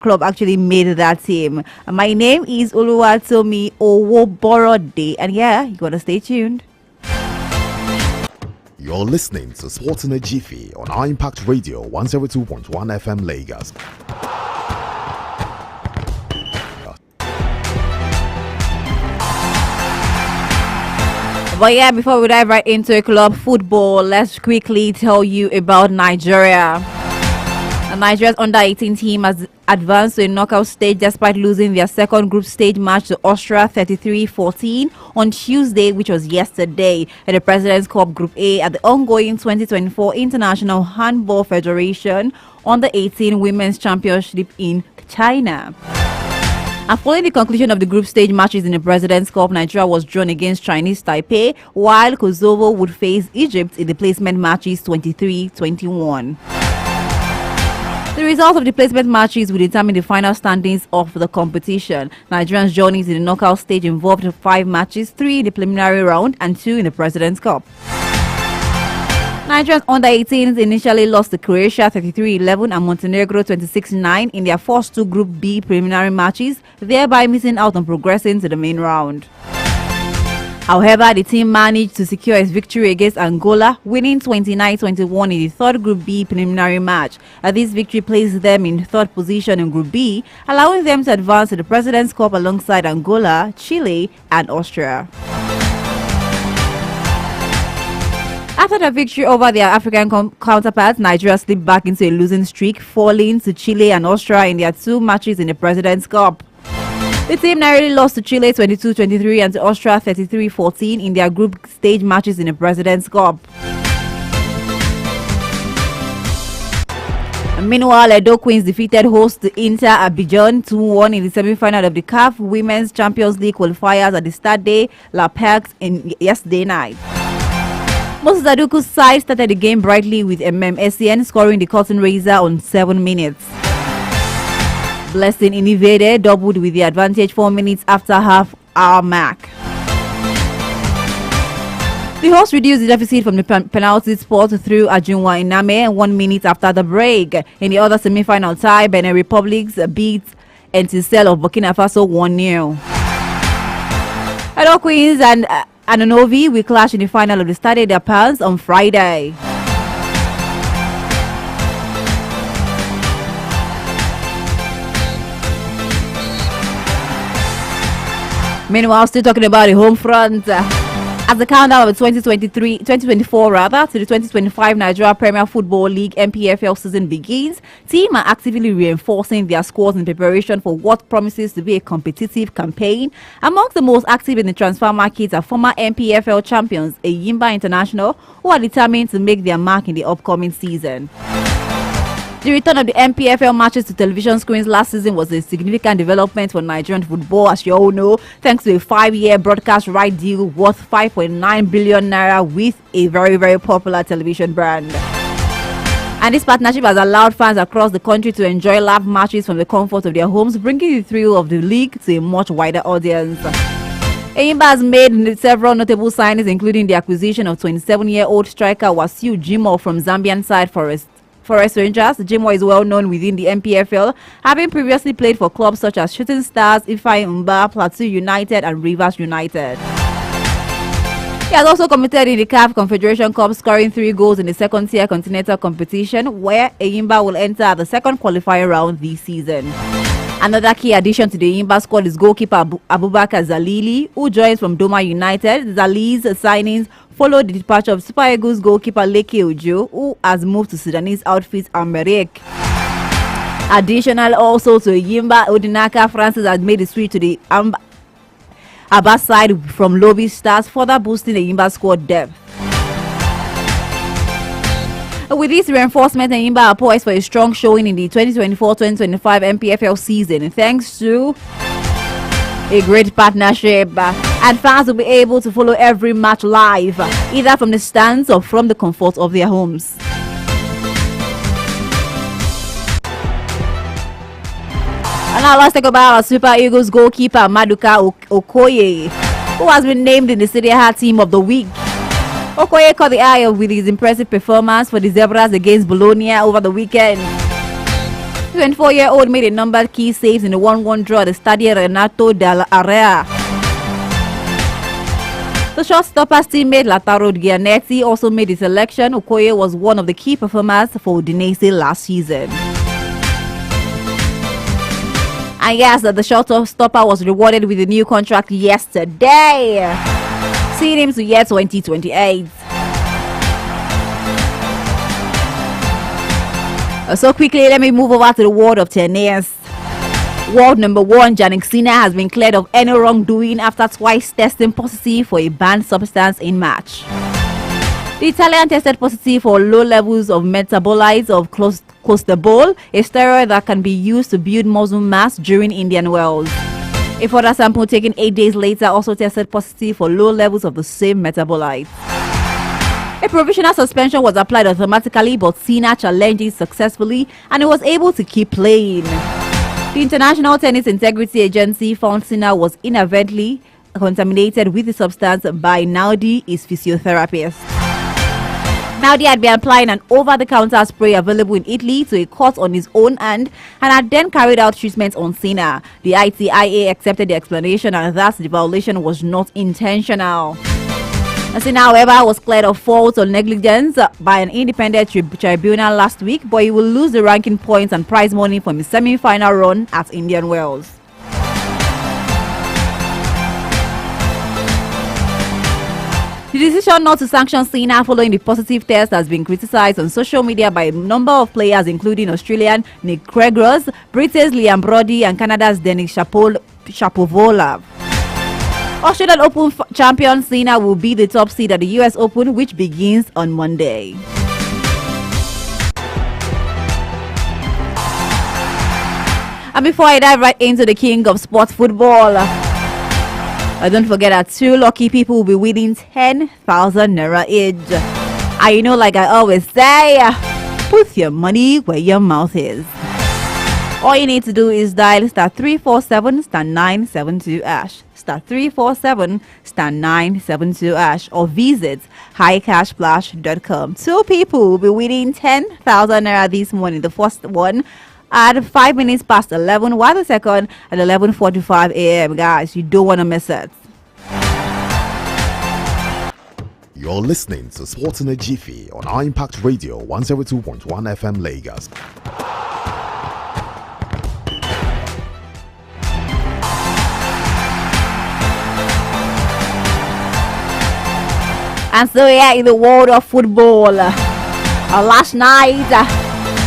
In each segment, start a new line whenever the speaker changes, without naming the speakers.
club actually made that team. My name is Oluwatomi Owoborode, and yeah, you gotta stay tuned.
You're listening to Sports in a Jiffy on our Impact Radio 102.1 FM Lagos.
But yeah, before we dive right into club football, let's quickly tell you about Nigeria. Nigeria's under-18 team has advanced to a knockout stage despite losing their second group stage match to Austria 33-14 on Tuesday, which was yesterday, at the President's Cup Group A at the ongoing 2024 International Handball Federation Under-18 Women's Championship in China. And following the conclusion of the group stage matches in the President's Cup, Nigeria was drawn against Chinese Taipei, while Kosovo would face Egypt in the placement matches 23-21. The results of the placement matches will determine the final standings of the competition. Nigerians' journey to the knockout stage involved 5 matches, 3 in the preliminary round and 2 in the President's Cup. Nigerians under-18s initially lost to Croatia 33-11 and Montenegro 26-9 in their first 2 Group B preliminary matches, thereby missing out on progressing to the main round. However, the team managed to secure its victory against Angola, winning 29-21 in the third Group B preliminary match. This victory places them in third position in Group B, allowing them to advance to the President's Cup alongside Angola, Chile, and Austria. After the victory over their African counterparts, Nigeria slipped back into a losing streak, falling to Chile and Austria in their 2 matches in the President's Cup. The team narrowly lost to Chile 22-23 and to Austria 33-14 in their group stage matches in the President's Cup. Meanwhile, Edo Queens defeated host Inter Abidjan 2-1 in the semi-final of the CAF Women's Champions League qualifiers at the Stade La Perche yesterday night. Moses Aduku's side started the game brightly with Essien scoring the curtain raiser on 7 minutes. Blessing Inivede doubled with the advantage 4 minutes after half-hour mark. The hosts reduced the deficit from the penalty spot through Ajunwa Iname 1 minute after the break. In the other semi-final tie, Benin Republics beat Etincelle of Burkina Faso 1-0. Edo Queens and Ananovi will clash in the final of the Stade de France on Friday. Meanwhile, still talking about the home front. As the countdown of the 2024 to the 2025 Nigeria Premier Football League MPFL season begins, teams are actively reinforcing their squads in preparation for what promises to be a competitive campaign. Amongst the most active in the transfer market are former MPFL champions Eyimba International, who are determined to make their mark in the upcoming season. The return of the MPFL matches to television screens last season was a significant development for Nigerian football, as you all know, thanks to a 5-year broadcast right deal worth 5.9 billion naira with a very, very popular television brand. And this partnership has allowed fans across the country to enjoy live matches from the comfort of their homes, bringing the thrill of the league to a much wider audience. Eyimba has made several notable signings, including the acquisition of 27-year-old striker Wasiu Jimo from Zambian side Forest Rangers. Jimo is well known within the MPFL, having previously played for clubs such as Shooting Stars, Ifeanyi Mba, Plateau United, and Rivers United. He has also competed in the CAF Confederation Cup, scoring 3 goals in the second-tier continental competition, where Eyimba will enter the second qualifier round this season. Another key addition to the Eyimba squad is goalkeeper Abubakar Zalili, who joins from Doma United. Zali's signings followed the departure of Super Eagles goalkeeper Leke Ojo, who has moved to Sudanese outfit Almerek. Additional also to Eyimba, Odinaka Francis has made the switch to the Abbas side from Lobby Stars, further boosting the Eyimba squad depth. With this reinforcement, Eyimba are poised for a strong showing in the 2024-2025 MPFL season, thanks to a great partnership, and fans will be able to follow every match live, either from the stands or from the comfort of their homes. And now let's talk about our Super Eagles goalkeeper Maduka Okoye, who has been named in the Serie A Team of the Week. Okoye caught the eye with his impressive performance for the Zebras against Bologna over the weekend. The 24-year-old made a number of key saves in the 1-1 draw at the Stadio Renato della Area. The shortstopper's teammate Lautaro Giannetti also made the selection. Okoye was one of the key performers for Udinese last season. And yes, the shortstopper was rewarded with a new contract yesterday, seeing him to year 2028. So quickly, let me move over to the world of tennis. World number one Jannik Sinner has been cleared of any wrongdoing after twice testing positive for a banned substance in March. The Italian tested positive for low levels of metabolites of clostebol, a steroid that can be used to build muscle mass during Indian Wells. A further sample taken 8 days later also tested positive for low levels of the same metabolite. A provisional suspension was applied automatically, but Sinner challenged it successfully and he was able to keep playing. The International Tennis Integrity Agency found Sinner was inadvertently contaminated with the substance by Naudi, his physiotherapist. Naudi had been applying an over-the-counter spray available in Italy to a cut on his own hand and had then carried out treatment on Sinner. The ITIA accepted the explanation and thus the violation was not intentional. Sinner, however, was cleared of fault or negligence by an independent tribunal last week, but he will lose the ranking points and prize money from his semi-final run at Indian Wells. The decision not to sanction Sinner following the positive test has been criticized on social media by a number of players, including Australian Nick Kyrgios, Britain's Liam Brody, and Canada's Denis Shapovalov. Australian Open champion Sinner will be the top seed at the US Open, which begins on Monday. And before I dive right into the king of sports football, don't forget that 2 lucky people will be winning 10,000 Naira each. And you know, like I always say, put your money where your mouth is. All you need to do is dial *347 *972 # *347 *972 # or visit highcashflash.com. 2 people will be winning 10,000 Naira this morning. The first one at 5 minutes past 11, while the second at 11:45 a.m. Guys, you don't want to miss it.
You're listening to Sports in a Jiffy on our Impact Radio 102.1 FM Lagos.
And so yeah, in the world of football, last night,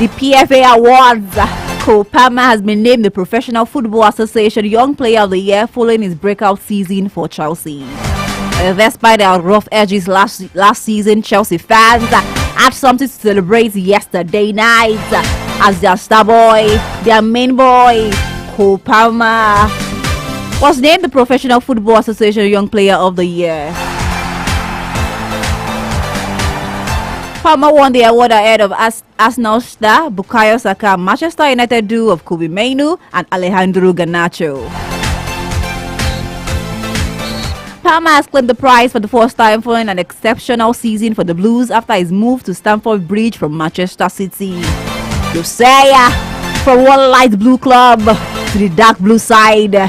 the PFA Awards, Cole Palmer has been named the Professional Football Association Young Player of the Year following his breakout season for Chelsea. Despite their rough edges last season, Chelsea fans had something to celebrate yesterday night as their star boy, their main boy, Cole Palmer, was named the Professional Football Association Young Player of the Year. Palmer won the award ahead of Arsenal star Bukayo Saka, Manchester United duo of Kobe Mainoo and Alejandro Garnacho. Palmer has claimed the prize for the first time following an exceptional season for the Blues after his move to Stamford Bridge from Manchester City. You say, from one light blue club to the dark blue side.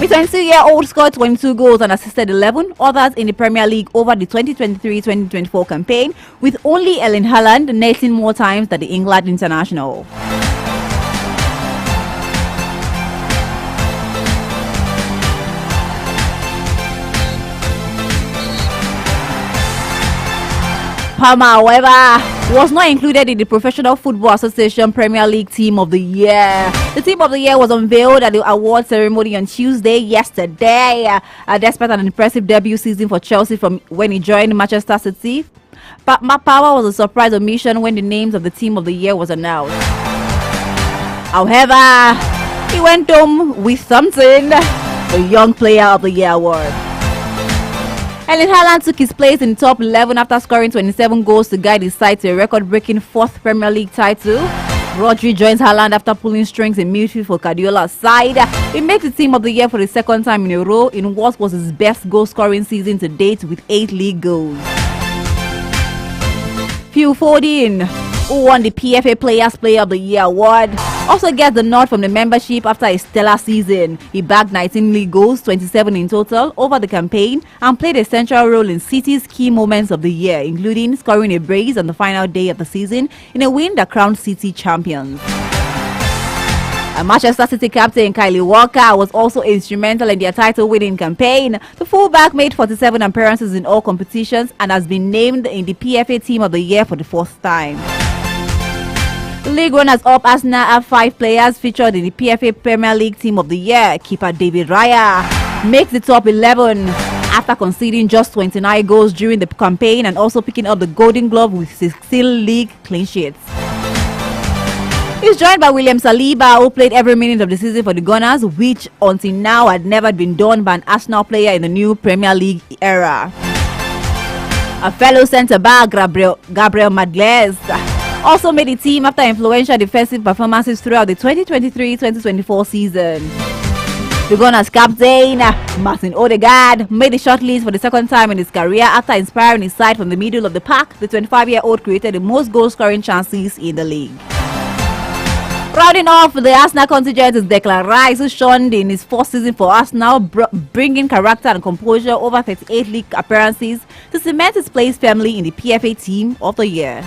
The 22-year-old scored 22 goals and assisted 11 others in the Premier League over the 2023-2024 campaign, with only Erling Haaland netting more times than the England international. Palmer, however, was not included in the Professional Football Association Premier League Team of the Year. The Team of the Year was unveiled at the award ceremony on Tuesday yesterday. Despite an impressive debut season for Chelsea from when he joined Manchester City, Palmer was a surprise omission when the names of the Team of the Year was announced. However, he went home with something, the Young Player of the Year award. Erling Haaland took his place in the top 11 after scoring 27 goals to guide his side to a record-breaking 4th Premier League title. Rodri joins Haaland after pulling strings in midfield for Guardiola's side. He made the Team of the Year for the second time in a row in what was his best goal-scoring season to date with 8 league goals. Phil Foden who won the PFA Players Player of the Year award, also gets the nod from the membership after a stellar season. He bagged 19 league goals, 27 in total, over the campaign and played a central role in City's key moments of the year, including scoring a brace on the final day of the season in a win that crowned City champions. Manchester City captain Kyle Walker was also instrumental in their title-winning campaign. The fullback made 47 appearances in all competitions and has been named in the PFA Team of the Year for the fourth time. League runners-up Arsenal have 5 players featured in the PFA Premier League Team of the Year. Keeper David Raya makes the top 11 after conceding just 29 goals during the campaign and also picking up the Golden Glove with 16 league clean sheets. He's joined by William Saliba, who played every minute of the season for the Gunners, which until now had never been done by an Arsenal player in the new Premier League era. A fellow centre-back, Gabriel Magalhaes, also made the team after influential defensive performances throughout the 2023-2024 season. The Gunners captain, Martin Odegaard, made the shortlist for the second time in his career after inspiring his side from the middle of the pack. The 25-year-old created the most goal-scoring chances in the league. Rounding off the Arsenal contingent is Declan Rice, who shone in his first season for Arsenal, bringing character and composure over 38 league appearances to cement his place firmly in the PFA Team of the Year.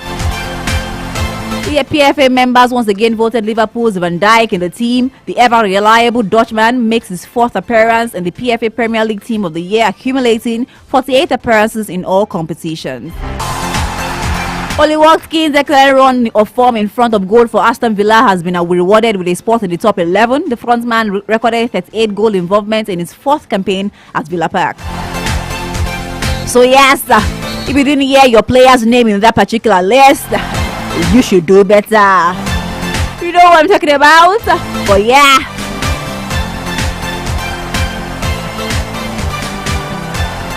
The PFA members once again voted Liverpool's Van Dijk in the team. The ever-reliable Dutchman makes his fourth appearance in the PFA Premier League Team of the Year, accumulating 48 appearances in all competitions. Oli Watkins' excellent run of form in front of goal for Aston Villa has been rewarded with a spot in the top 11. The frontman recorded 38 goal involvement in his fourth campaign at Villa Park. So yes, if you didn't hear your player's name in that particular list, you should do better. You know what I'm talking about? But yeah.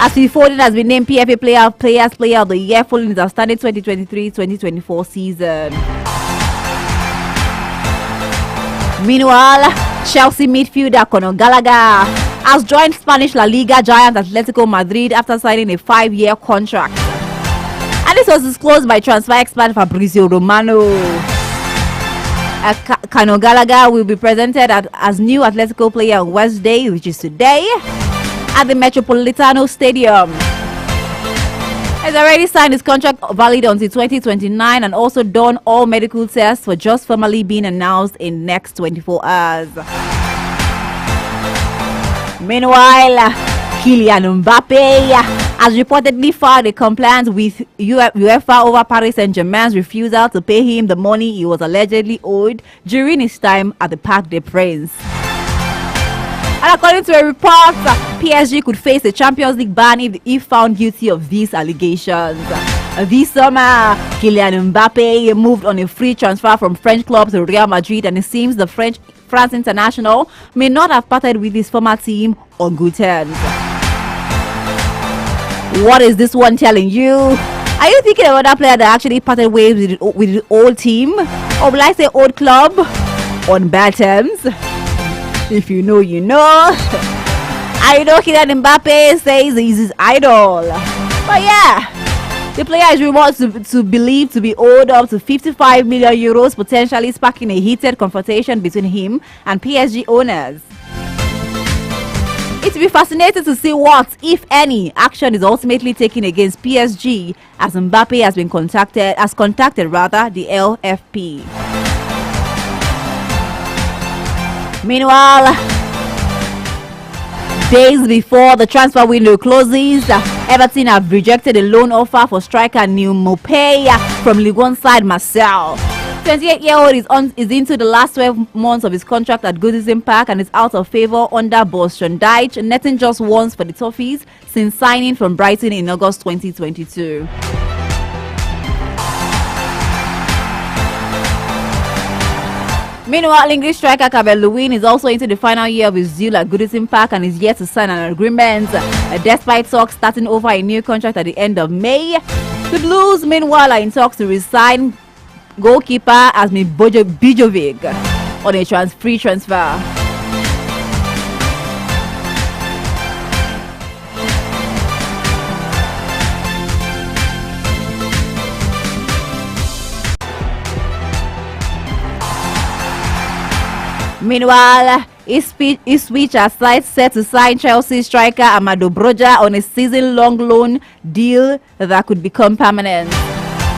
As Foden has been named PFA Players Player of the Year following his outstanding 2023-2024 season. Meanwhile, Chelsea midfielder Conor Gallagher has joined Spanish La Liga giant Atletico Madrid after signing a 5-year contract. And this was disclosed by transfer expert Fabrizio Romano. Conor Gallagher will be presented as new Atletico player on Wednesday, which is today, at the Metropolitano Stadium. He's already signed his contract valid until 2029 and also done all medical tests for just formally being announced in next 24 hours. Meanwhile, Kylian Mbappe has reportedly filed a complaint with UEFA over Paris Saint-Germain's refusal to pay him the money he was allegedly owed during his time at the Parc des Princes. And according to a report, PSG could face a Champions League ban if found guilty of these allegations. This summer, Kylian Mbappe moved on a free transfer from French club to Real Madrid, and it seems the France international may not have parted with his former team on good terms. What is this one telling you? Are you thinking about that player that actually parted ways with the old team? Or will I say old club? On bad terms? If you know, you know. I know Kylian Mbappe says he's his idol. But yeah, the player is rumored to believed to be owed up to 55 million euros, potentially sparking a heated confrontation between him and PSG owners. It will be fascinating to see what, if any, action is ultimately taken against PSG, as Mbappe has contacted the LFP. Meanwhile, days before the transfer window closes, Everton have rejected a loan offer for striker Neil Maupay from Ligue 1 side Marseille. 28-year-old is into the last 12 months of his contract at Goodison Park and is out of favour under Boris Deitch, netting just once for the Toffees since signing from Brighton in August 2022. Meanwhile, English striker Calvert-Lewin is also into the final year of his deal at Goodison Park and is yet to sign an agreement, despite talks starting over a new contract at the end of May. The Blues, meanwhile, are in talks to resign goalkeeper Asmir Bijovic on a free transfer. Meanwhile, Ipswich are set to sign Chelsea striker Amado Broja on a season-long loan deal that could become permanent.